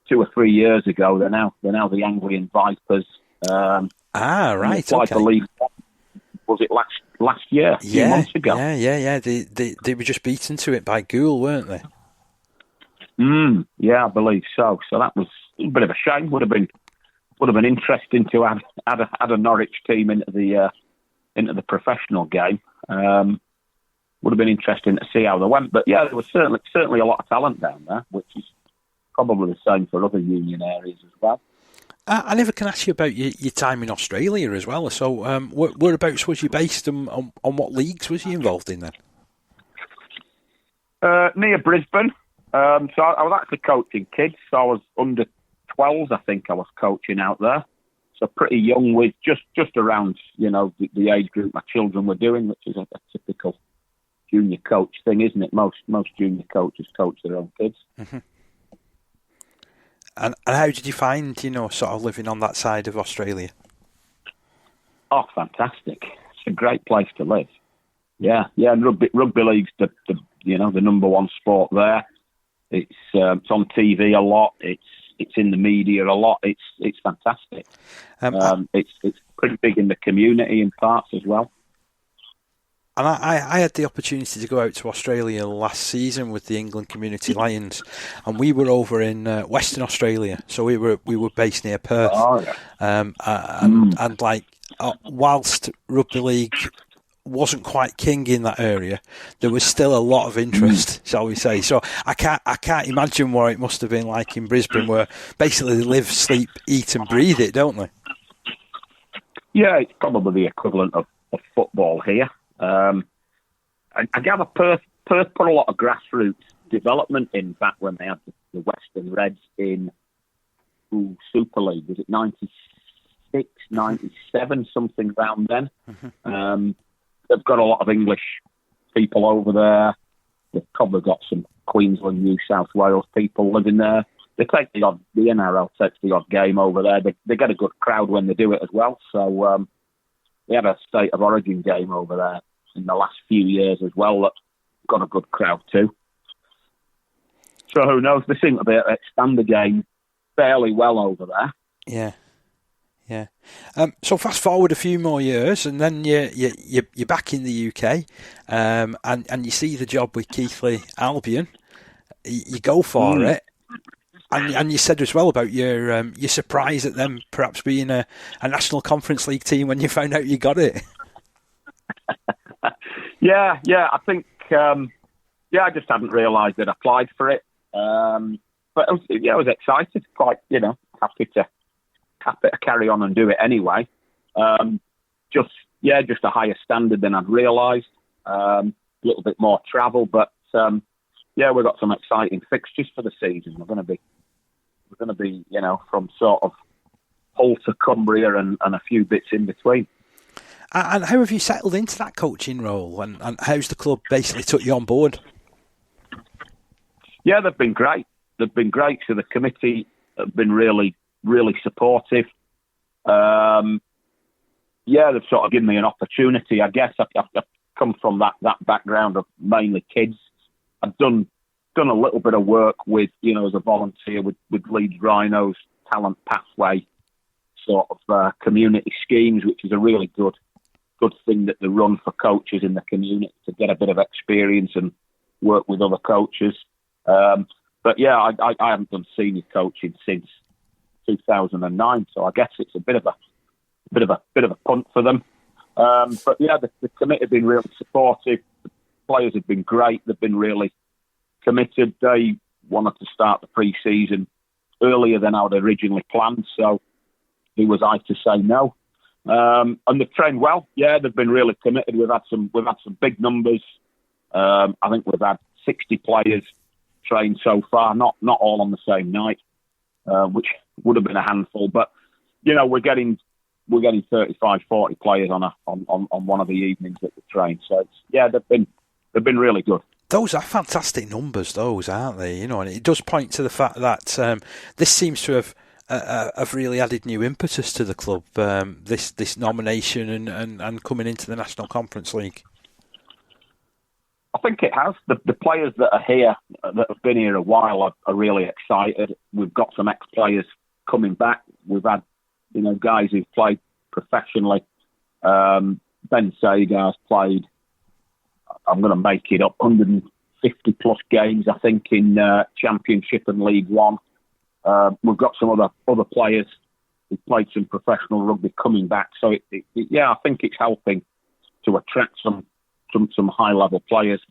2 or 3 years ago. They're now the Anglian Vipers. Right. I believe, was it last year? A few months ago. Yeah. They were just beaten to it by Gould, weren't they? Yeah, I believe so. So that was a bit of a shame. Would have been interesting to add a Norwich team into the professional game. Would have been interesting to see how they went. But yeah, there was certainly a lot of talent down there, which is probably the same for other union areas as well. I never can ask you about your time in Australia as well. So whereabouts was you based, and on what leagues was you involved in then? Near Brisbane. So I was actually coaching kids. So I was under 12s, I think I was coaching out there. So pretty young, with just around, the age group my children were doing, which is a typical junior coach thing, isn't it? Most junior coaches coach their own kids. Mm-hmm. And how did you find, sort of living on that side of Australia? Oh, fantastic! It's a great place to live. Yeah. And rugby league's the number one sport there. It's on TV a lot. It's in the media a lot. It's fantastic. It's pretty big in the community in parts as well. And I had the opportunity to go out to Australia last season with the England Community Lions, and we were over in Western Australia. So we were based near Perth, and like whilst rugby league wasn't quite king in that area, there was still a lot of interest, shall we say. So I can't imagine what it must have been like in Brisbane, where basically they live, sleep, eat and breathe it, don't they? Yeah, it's probably the equivalent of football here. I gather Perth put a lot of grassroots development in back when they had the Western Reds in Super League. Was it 96, 97, something around then? Mm-hmm. They've got a lot of English people over there. They've probably got some Queensland, New South Wales people living there. They take the NRL takes the odd game over there. They get a good crowd when they do it as well. So they had a State of Origin game over there in the last few years as well that got a good crowd too. So who knows? They seem to be able to expand the game fairly well over there. Yeah. So fast forward a few more years, and then you're back in the UK, and you see the job with Keighley Albion. You go for it, and you said as well about your surprise at them perhaps being a National Conference League team when you found out you got it. Yeah. I think I just hadn't realised I'd applied for it, but I was excited, quite happy to carry on and do it anyway. Just a higher standard than I'd realised. A little bit more travel, but we've got some exciting fixtures for the season. We're going to be from sort of Hull to Cumbria and a few bits in between. And how have you settled into that coaching role? And how's the club basically took you on board? Yeah, they've been great. So the committee have been really, really supportive. They've sort of given me an opportunity. I guess I've come from that background of mainly kids. I've done a little bit of work with, as a volunteer with Leeds Rhinos Talent Pathway sort of community schemes, which is a really good thing that they run for coaches in the community to get a bit of experience and work with other coaches. But I haven't done senior coaching since 2009, so I guess it's a bit of a punt for them. But the committee have been really supportive. The players have been great. They've been really committed. They wanted to start the pre-season earlier than I'd originally planned, so who was I to say no? And they've trained well. Yeah, they've been really committed. We've had some big numbers. I think we've had 60 players trained so far. Not all on the same night, which would have been a handful. But we're getting 35, 40 players on one of the evenings that we train. So they've been really good. Those are fantastic numbers, those, aren't they? And it does point to the fact that this seems to have really added new impetus to the club. This nomination and coming into the National Conference League. I think it has. The players that are here, that have been here a while, are really excited. We've got some ex-players coming back. We've had, guys who've played professionally. Ben Sagar's played, I'm going to make it up, 150 plus games, I think, in Championship and League One. We've got some other players who played some professional rugby coming back. So I think it's helping to attract some high-level players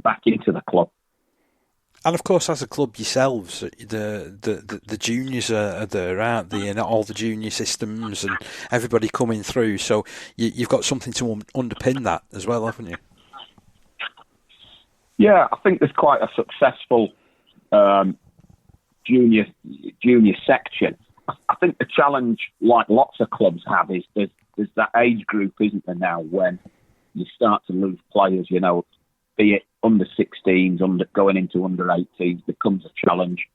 back into the club. And of course, as a club yourselves, the juniors are there, aren't they? And all the junior systems and everybody coming through. So you've got something to underpin that as well, haven't you? Yeah, I think there's quite a successful junior section. I think the challenge, like lots of clubs have, is there's that age group, isn't there now, when you start to lose players, be it under 16s, going into under 18s becomes a challenge.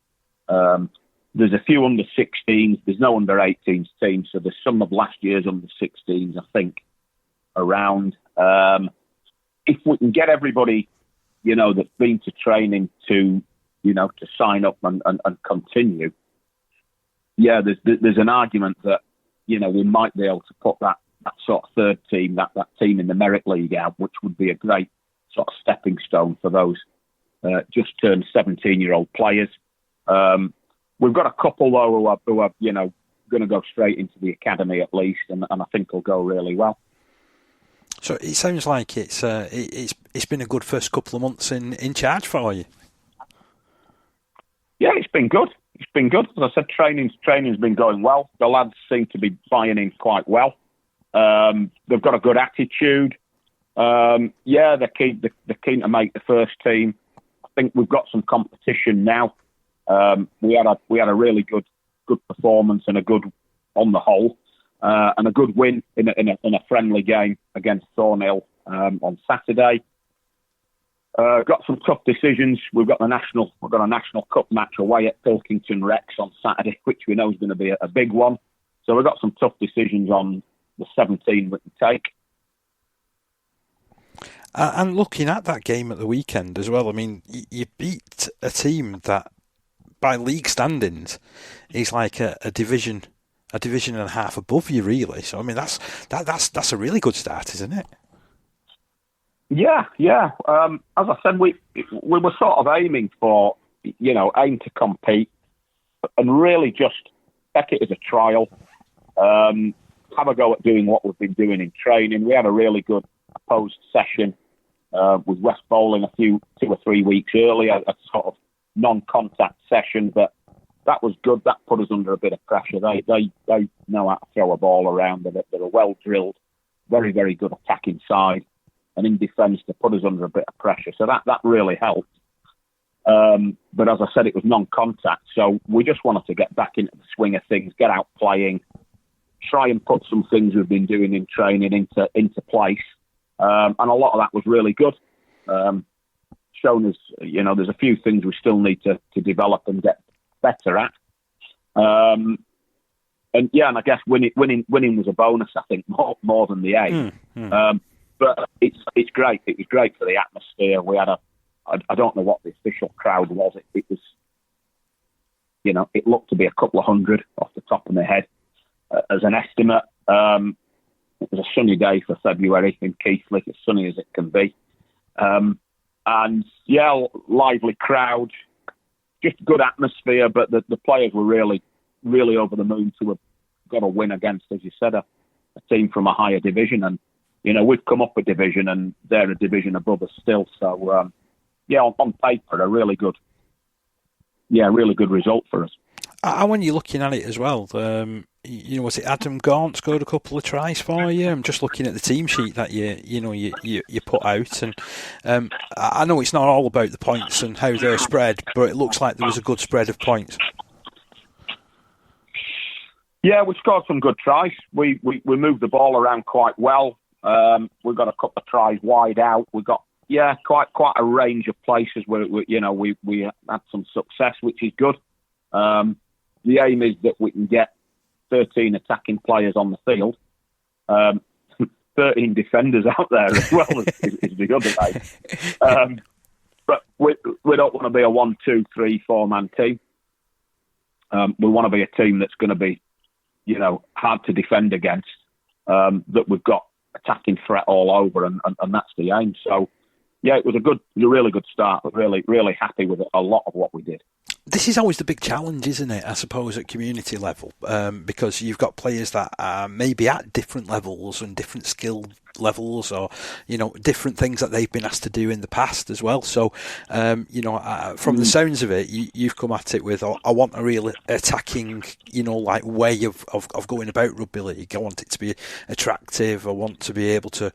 There's a few under 16s, there's no under 18s teams, so there's some of last year's under 16s, I think, around. If we can get everybody, that's been to training to sign up and continue, there's an argument that, we might be able to put that sort of third team, that team in the Merit League out, which would be a great sort of stepping stone for those just turned 17-year-old players. We've got a couple though who are going to go straight into the academy at least, and I think he'll go really well. So it sounds like it's been a good first couple of months in charge for you. Yeah, it's been good. It's been good. As I said, training's been going well. The lads seem to be buying in quite well. They've got a good attitude. They're keen to make the first team. I think we've got some competition now. We had a really good performance and a good on the whole, and a good win in a friendly game against Thornhill on Saturday. Got some tough decisions. We've got a national cup match away at Pilkington Rex on Saturday, which we know is going to be a big one. So we've got some tough decisions on the 17 we can take. And looking at that game at the weekend as well, I mean, you beat a team that, by league standings, is like a division and a half above you, really. So I mean, that's a really good start, isn't it? Yeah. As I said, we were sort of aiming to compete, and really just take it as a trial. Have a go at doing what we've been doing in training. We had a really good opposed session with West Bowling 2 or 3 weeks earlier, a sort of non-contact session, but that was good. That put us under a bit of pressure. They know how to throw a ball around. They're a well-drilled, very, very good attacking side, and in defence to put us under a bit of pressure. So that really helped. But as I said, it was non-contact, so we just wanted to get back into the swing of things, get out playing, try and put some things we've been doing in training into place. And a lot of that was really good. Shown us, there's a few things we still need to develop and get better at. And I guess winning was a bonus, I think, more than the aim. But it's great. It was great for the atmosphere. We had I don't know what the official crowd was. It was, it looked to be a couple of hundred off the top of my head as an estimate. It was a sunny day for February in Keighley, as sunny as it can be. Lively crowd, just good atmosphere, but the players were really, really over the moon to have got a win against, as you said, a team from a higher division. And, we've come up a division and they're a division above us still. So, on paper, a really good result for us. And when you're looking at it as well, was it Adam Gaunt scored a couple of tries for you? I'm just looking at the team sheet that you put out, and I know it's not all about the points and how they're spread, but it looks like there was a good spread of points. Yeah, we scored some good tries. We moved the ball around quite well. We got a couple of tries wide out. We got quite a range of places where we had some success, which is good. The aim is that we can get 13 attacking players on the field, 13 defenders out there as well is the other aim. But we don't want to be a 1, 2, 3, 4-man team. We want to be a team that's going to be, hard to defend against, that we've got attacking threat all over, and that's the aim. So, it was a really good start. We're really, really happy with a lot of what we did. This is always the big challenge, isn't it, I suppose, at community level, because you've got players that are maybe at different levels and different skill levels, or, different things that they've been asked to do in the past as well. So, from the sounds of it, you've come at it with, I want a real attacking, way of going about rugby league. I want it to be attractive. I want to be able to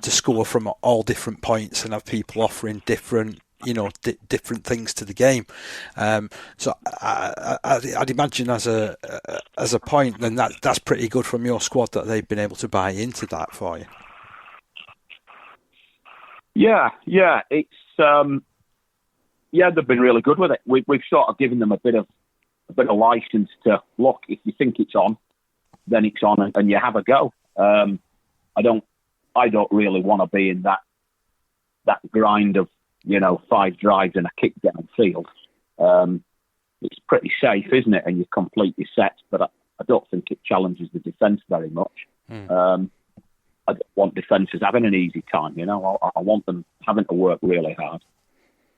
score from all different points and have people offering different things to the game. So I'd imagine as a point, then that's pretty good from your squad that they've been able to buy into that for you. Yeah, it's they've been really good with it. We've sort of given them a bit of license to look. If you think it's on, then it's on, and you have a go. I don't really want to be in that grind of 5 drives and a kick downfield. It's pretty safe, isn't it? And you complete your sets, but I don't think it challenges the defence very much. I don't want defences having an easy time, I want them having to work really hard.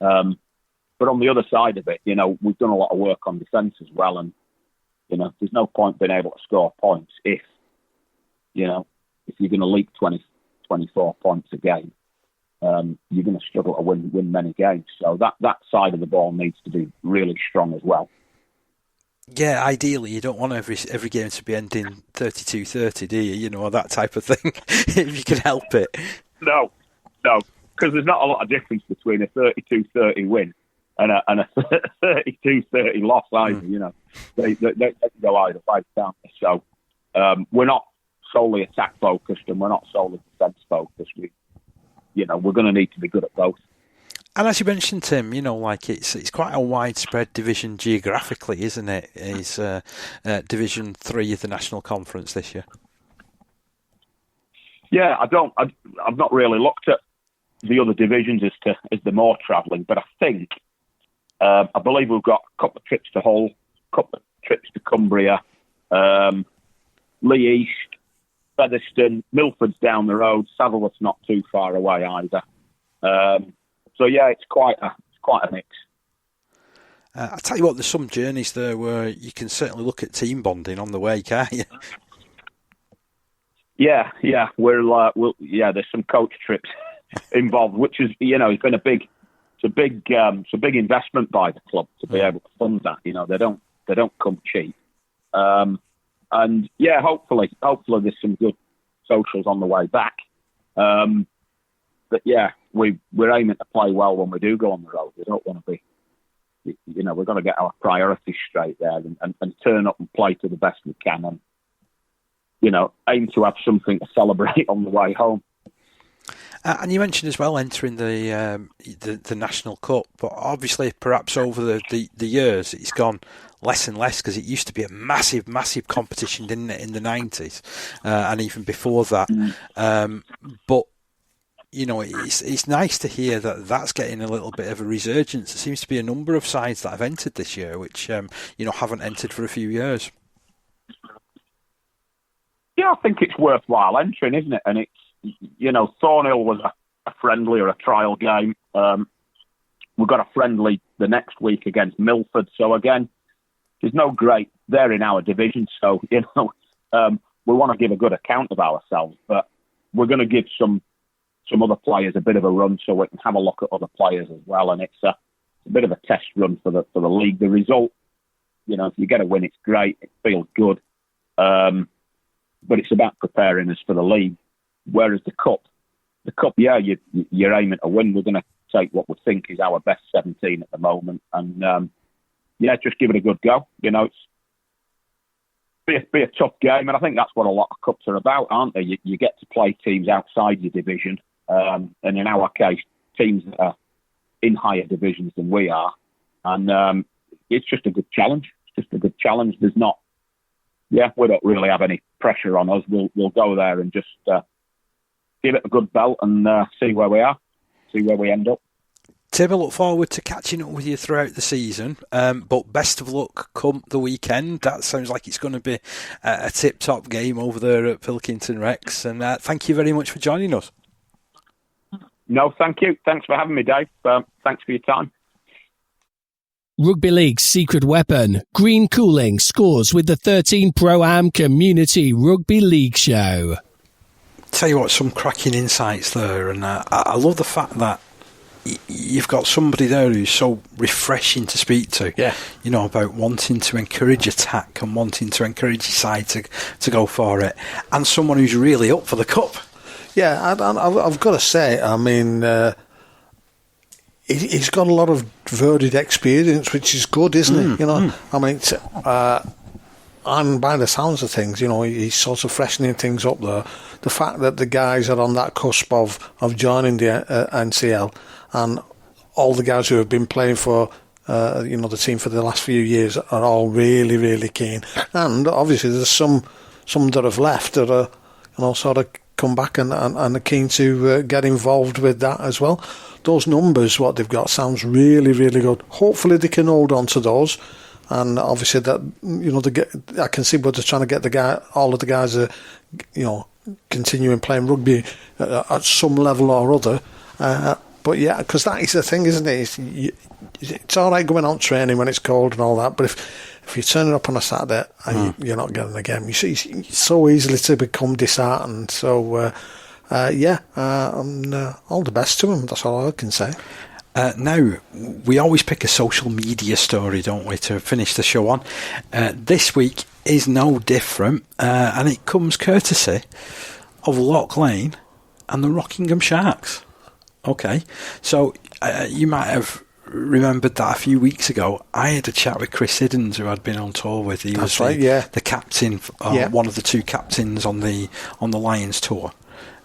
But on the other side of it, we've done a lot of work on defence as well, and There's no point being able to score points if you're going to leak 20, 24 points a game. You're going to struggle to win many games. So that side of the ball needs to be really strong as well. Yeah, ideally, you don't want every game to be ending 32-30, do you? Or that type of thing, if you can help it. No, because there's not a lot of difference between a 32-30 win and a 32-30 loss either. They go either way, can't they? So we're not solely attack focused and we're not solely defence focused. We're going to need to be good at both. And as you mentioned, Tim, it's quite a widespread division geographically, isn't it? It's Division 3 of the National Conference this year. Yeah, I've not really looked at the other divisions as the more travelling, but I think I believe we've got a couple of trips to Hull, a couple of trips to Cumbria, Lee East, Featherstone, Milford's down the road, Saddleworth's not too far away either. So yeah, it's quite a mix. I'll tell you what, there's some journeys there where you can certainly look at team bonding on the way, can't you? Yeah, there's some coach trips involved, which is it's been a big investment by the club to be able to fund that. They don't come cheap. And yeah, hopefully there's some good socials on the way back. But yeah, we're aiming to play well when we do go on the road. We don't want to be, we're going to get our priorities straight there and turn up and play to the best we can and, aim to have something to celebrate on the way home. And you mentioned as well entering the National Cup, but obviously perhaps over the years it's gone less and less because it used to be a massive competition, didn't it, in the 90s and even before that. But it's nice to hear that that's getting a little bit of a resurgence. There seems to be a number of sides that have entered this year, which haven't entered for a few years. Yeah, I think it's worthwhile entering, isn't it? And it's Thornhill was a friendly or a trial game. We've got a friendly the next week against Milford. So again, there's no great there in our division. So we want to give a good account of ourselves, but we're going to give some other players a bit of a run so we can have a look at other players as well. And it's a bit of a test run for the league. The result, if you get a win, it's great. It feels good. But it's about preparing us for the league. Whereas the cup, yeah, you're aiming to win. We're going to take what we think is our best 17 at the moment. And just give it a good go. It's be a tough game. And I think that's what a lot of cups are about, aren't they? You get to play teams outside your division. And in our case, teams that are in higher divisions than we are. And it's just a good challenge. There's not, we don't really have any pressure on us. We'll go there and just give it a good belt and see where we are, see where we end up. Tim, I look forward to catching up with you throughout the season, but best of luck come the weekend. That sounds like it's going to be a tip-top game over there at Pilkington Rex, and thank you very much for joining us. No, thank you. Thanks for having me, Dave. Thanks for your time. Rugby League's secret weapon, Green Cooling, scores with the 13 Pro-Am Community Rugby League Show. Tell you what, some cracking insights there, and I love the fact that you've got somebody there who's so refreshing to speak to. Yeah. About wanting to encourage attack and wanting to encourage your side to go for it, and someone who's really up for the cup. Yeah, I've got to say, I mean, he's got a lot of varied experience, which is good, isn't it? I mean, and by the sounds of things, he's sort of freshening things up there. The fact that the guys are on that cusp of joining the NCL, and all the guys who have been playing for the team for the last few years are all really, really keen. And obviously there's some that have left that are sort of come back and are keen to get involved with that as well. Those numbers, what they've got, sounds really, really good. Hopefully they can hold on to those. And obviously that I can see what they're trying to get all of the guys are, continuing playing rugby at some level or other. But yeah, because that is the thing, isn't it? It's all right going out training when it's cold and all that, but if if you're turning up on a Saturday and you're not getting a game, you see, it's so easily to become disheartened. So, all the best to him. That's all I can say. Now, we always pick a social media story, don't we, to finish the show on. This week is no different, and it comes courtesy of Loch Lane and the Rockingham Sharks. Okay, so you might have remembered that a few weeks ago I had a chat with Chris Siddons, who I'd been on tour with. He was the captain, one of the two captains on the Lions tour,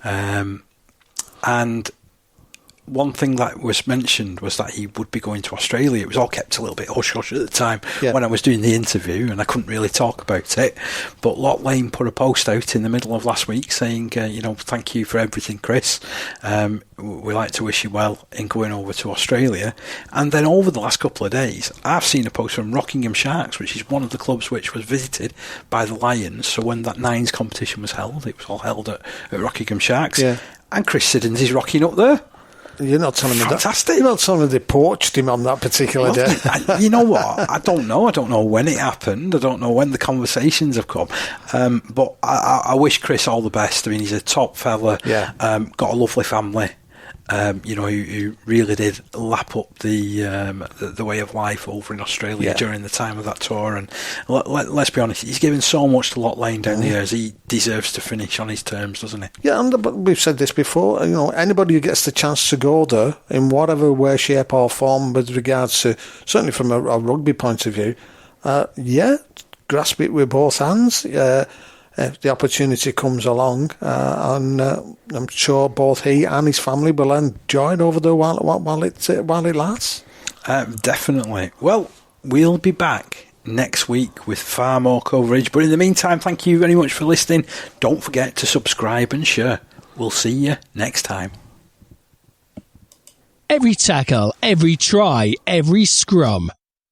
and one thing that was mentioned was that he would be going to Australia. It was all kept a little bit hush-hush at the time when I was doing the interview, and I couldn't really talk about it. But Loch Lane put a post out in the middle of last week saying, thank you for everything, Chris. We like to wish you well in going over to Australia. And then over the last couple of days, I've seen a post from Rockingham Sharks, which is one of the clubs which was visited by the Lions. So when that Nines competition was held, it was all held at Rockingham Sharks. Yeah. And Chris Siddons is rocking up there. You're not telling me Fantastic. that. You're not telling me they poached him on that particular day. You know what? I don't know. I don't know when it happened. I don't know when the conversations have come. But I wish Chris all the best. I mean, he's a top fella. Yeah. Got a lovely family. Who really did lap up the way of life over in Australia during the time of that tour. And let's be honest, he's given so much to Loch Lane down the years. He deserves to finish on his terms, doesn't he? Yeah, but we've said this before. Anybody who gets the chance to go there in whatever way, shape, or form, with regards to, certainly from a rugby point of view, grasp it with both hands. If the opportunity comes along, and I'm sure both he and his family will enjoy it over there while it lasts. Definitely. Well, we'll be back next week with far more coverage. But in the meantime, thank you very much for listening. Don't forget to subscribe and share. We'll see you next time. Every tackle, every try, every scrum.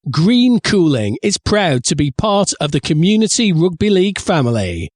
Green Cooling is proud to be part of the Community Rugby League family.